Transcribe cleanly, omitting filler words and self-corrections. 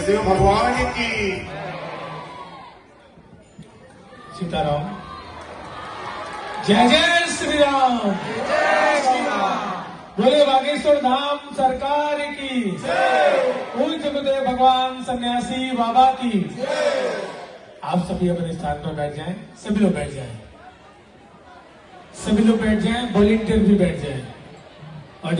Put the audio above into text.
देव भगवान की सीताराम। जय जय श्री राम। जय श्री राम। बोले बागेश्वर धाम सरकार की जय। पूज्य गुरुदेव भगवान सन्यासी बाबा की जय। आप सभी अपने स्थान पर बैठ जाएं। सभी लोग बैठ जाएं। सभी लोग बैठ जाएं। वॉलेंटियर भी बैठ जाएं। और